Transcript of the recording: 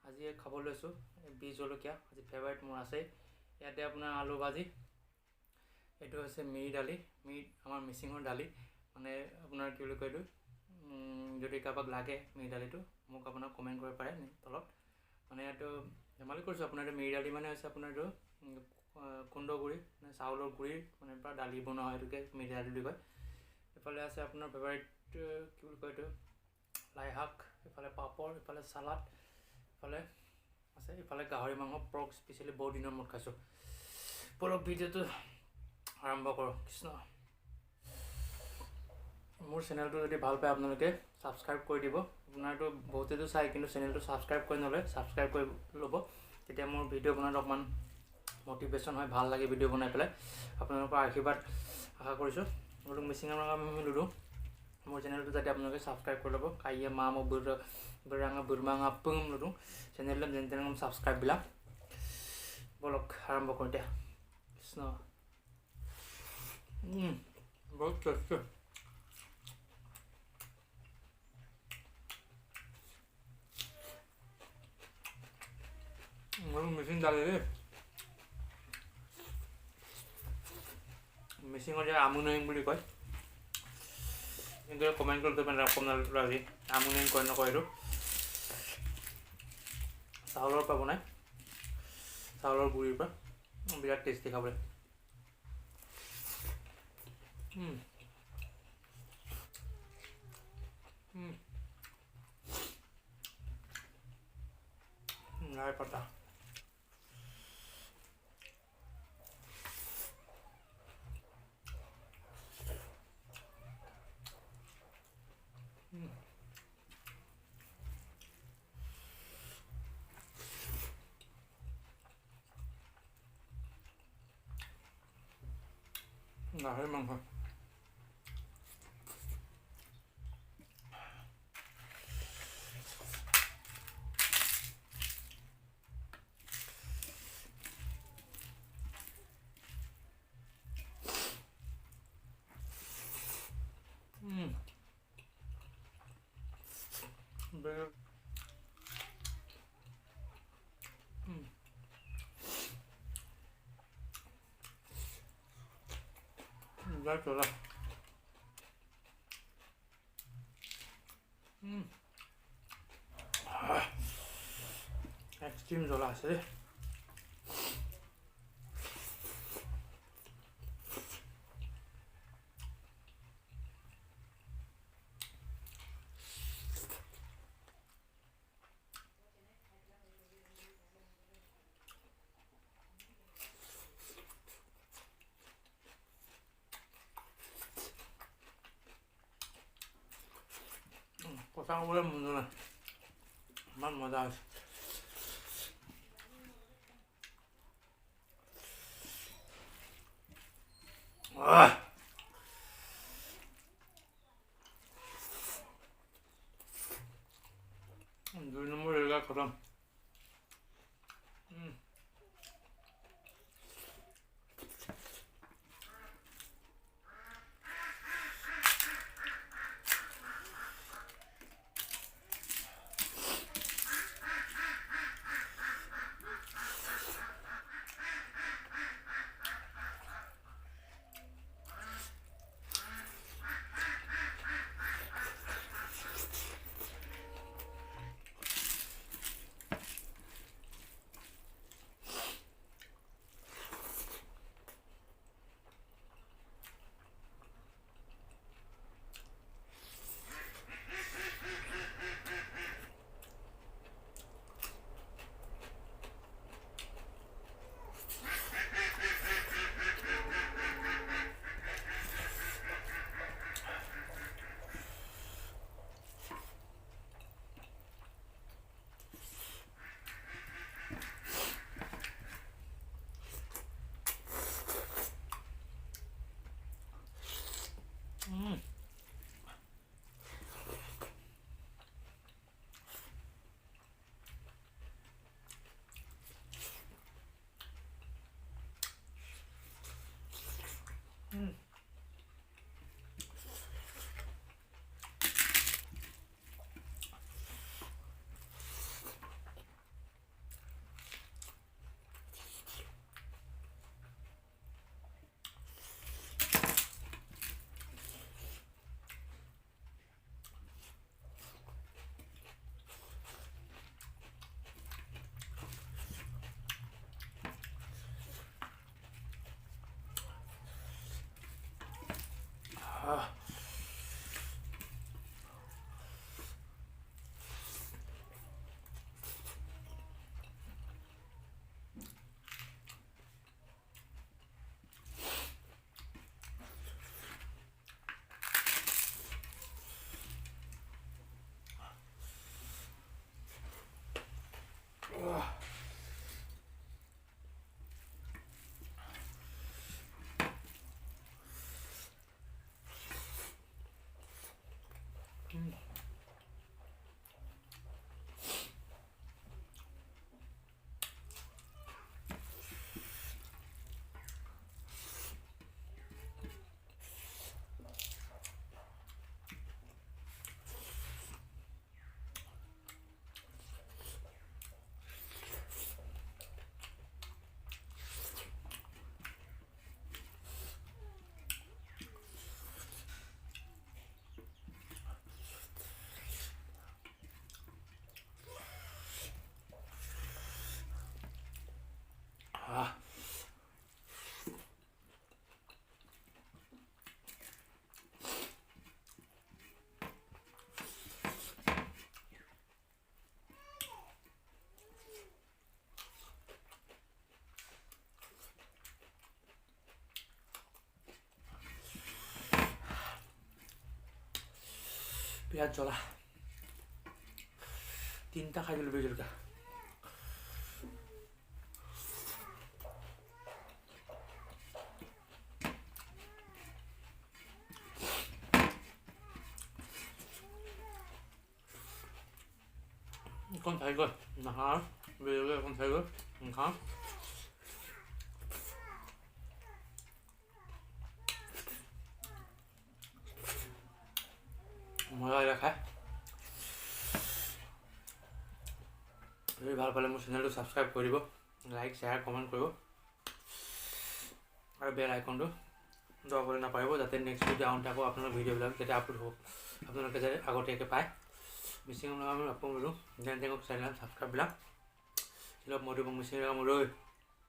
আজি খাব লৈছোঁ বীজ জলকীয়া। আজি ফেভাৰিট মোৰ আছেই। ইয়াতে আপোনাৰ আলু ভাজি, এইটো হৈছে মিৰি দালি, আমাৰ মিচিঙৰ দালি, মানে আপোনাৰ কি বুলি কয় এইটো, যদি কাৰোবাক লাগে মিৰি দালিটো মোক আপোনাক কমেণ্ট কৰিব পাৰে তলত। মানে এইটো ধেমালি কৰিছোঁ, আপোনাৰ এইটো মিৰি দালি মানে হৈছে আপোনাৰ এইটো খুন্দগুড়ি মানে চাউলৰ গুড়িৰ মানে পৰা দালি বনোৱা হয়, এইটোকে মিৰি দালি বুলি কয়। এইফালে আছে আপোনাৰ ফেভাৰিট কি বুলি কয় এইটো লাই শাক, ইফালে পাপৰ, ইফালে চালাড, ইফালে আছে ইফালে গাহৰি মাংস, পৰ্ক স্পেচিয়েলি বহুত দিনৰ মূৰত খাইছোঁ। বলক ভিডিঅ'টো আৰম্ভ কৰোঁ। কৃষ্ণ। মোৰ চেনেলটো যদি ভাল পায় আপোনালোকে ছাবস্ক্ৰাইব কৰি দিব। আপোনাৰতো বহুতেতো চাই কিন্তু চেনেলটো ছাবস্ক্ৰাইব কৰি নলয়, ছাবস্ক্ৰাইব কৰি ল'ব, তেতিয়া মোৰ ভিডিঅ' বনোৱাত অকণমান মটিভেশ্যন হয়, ভাল লাগে ভিডিঅ' বনাই পেলাই। আপোনালোকৰ আশীৰ্বাদ আশা কৰিছোঁ। বোলো মিচিঙৰ আমি লুডু মোৰ চেনেলটো যাতে আপোনালোকে ছাবস্ক্ৰাইব কৰি ল'ব। কাইয়া মা মোক beranga bermanga pum লুডু চেনেলটো যেন তেনে ছাবস্ক্ৰাইববিলাক। বলক আৰম্ভ কৰোঁ এতিয়া। কৃষ্ণ। বহুত টেষ্টি। মিচিং দালি দেই, মিচিঙৰ যে আমুনৰিং বুলি কয়, কিন্তু কমেণ্ট কৰি দিব আপোনালোকে আজি আমুনৰিং কয় নকয় এইটো। চাউলৰ পৰা বনায়, চাউলৰ গুড়িৰ পৰা, বিৰাট টেষ্টি খাবলৈ। লাই পাতা, গাহৰি মাংস, জ্বলা, এক্সট্ৰিম জ্বলা আছে দেই। কথা ক'বলৈ মন যোৱা নাই, ইমান মজা হৈছে। দুই নম্বৰ ৰেগা খতম। বিৰাট জ্বলা 3টা খাই দিলোঁ বিহ জলকীয়া con thấy rồi nó hả về rồi con thấy rồi hả মজা লাগে যদি ভাল পালে মোৰ চেনেলটো ছাবস্ক্ৰাইব কৰি দিব লাইক শ্বেয়াৰ কমেণ্ট কৰিব আৰু বেল আইকনটো দবাবলৈ নাপাৰিব যাতে নেক্সট ভিডিঅ' আহোঁতে আকৌ আপোনালোকৰ ভিডিঅ'বিলাক যাতে আপলোড হ'ব আপোনালোকে যাতে আগতীয়াকৈ পায় মিচিং আমি আপোনালোক যেন তেনেকৈ চেনেল ছাবস্ক্ৰাইববিলাক অলপ মধুবং মিচিং মৰৈ